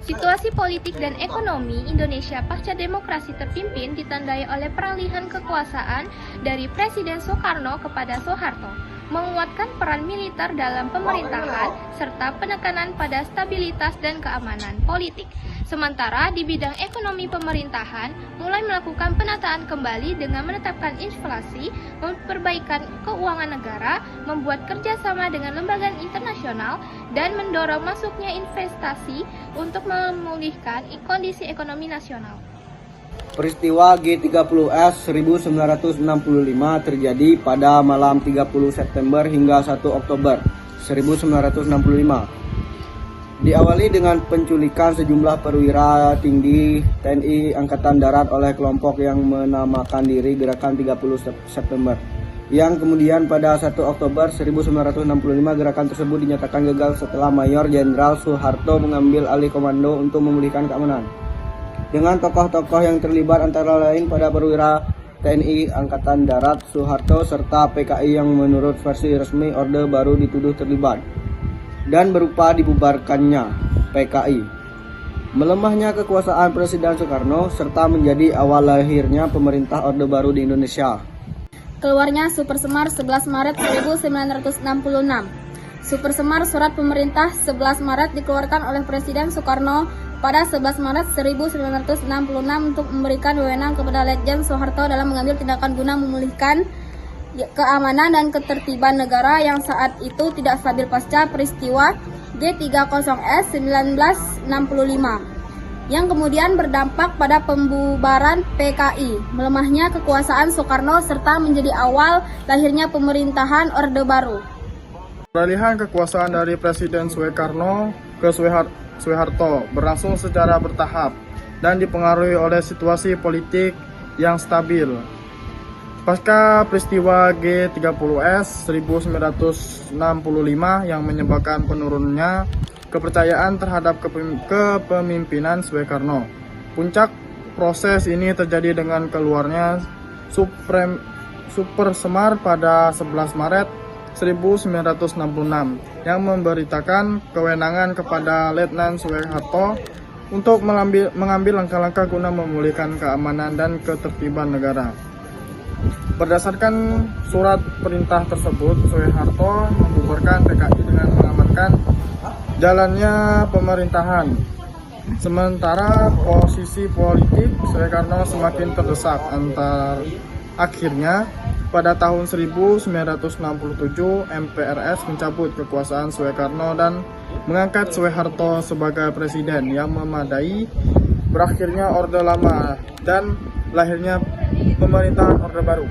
Situasi politik dan ekonomi Indonesia pasca demokrasi terpimpin ditandai oleh peralihan kekuasaan dari Presiden Soekarno kepada Soeharto, menguatkan peran militer dalam pemerintahan, serta penekanan pada stabilitas dan keamanan politik. Sementara di bidang ekonomi pemerintahan mulai melakukan penataan kembali dengan menetapkan inflasi, memperbaikan keuangan negara, membuat kerjasama dengan lembaga internasional, dan mendorong masuknya investasi untuk memulihkan kondisi ekonomi nasional. Peristiwa G30S 1965 terjadi pada malam 30 September hingga 1 Oktober 1965. Diawali dengan penculikan sejumlah perwira tinggi TNI Angkatan Darat oleh kelompok yang menamakan diri Gerakan 30 September. Yang kemudian pada 1 Oktober 1965 gerakan tersebut dinyatakan gagal setelah Mayor Jenderal Soeharto mengambil alih komando untuk memulihkan keamanan. Dengan tokoh-tokoh yang terlibat antara lain pada perwira TNI Angkatan Darat, Soeharto, serta PKI yang menurut versi resmi Orde Baru dituduh terlibat dan berupa dibubarkannya PKI, melemahnya kekuasaan Presiden Soekarno, serta menjadi awal lahirnya pemerintah Orde Baru di Indonesia. Keluarnya Super Semar 11 Maret 1966. Super Semar surat pemerintah 11 Maret dikeluarkan oleh Presiden Soekarno pada 11 Maret 1966 untuk memberikan wewenang kepada Letjen Soeharto dalam mengambil tindakan guna memulihkan keamanan dan ketertiban negara yang saat itu tidak stabil pasca peristiwa G30S 1965 yang kemudian berdampak pada pembubaran PKI, melemahnya kekuasaan Soekarno, serta menjadi awal lahirnya pemerintahan Orde Baru. Peralihan kekuasaan dari Presiden Soekarno ke Soeharto berlangsung secara bertahap dan dipengaruhi oleh situasi politik yang stabil. Pasca peristiwa G30S 1965 yang menyebabkan penurunannya kepercayaan terhadap kepemimpinan Soekarno. Puncak proses ini terjadi dengan keluarnya Super Semar pada 11 Maret 1966 yang memberitakan kewenangan kepada Letnan Soeharto untuk mengambil langkah-langkah guna memulihkan keamanan dan ketertiban negara. Berdasarkan surat perintah tersebut, Soeharto membubarkan PKI dengan mengamankan jalannya pemerintahan. Sementara posisi politik Soekarno semakin terdesak. Akhirnya, pada tahun 1967, MPRS mencabut kekuasaan Soekarno dan mengangkat Soeharto sebagai presiden yang memadai. Berakhirnya Orde Lama dan lahirnya pemerintahan Orde Baru.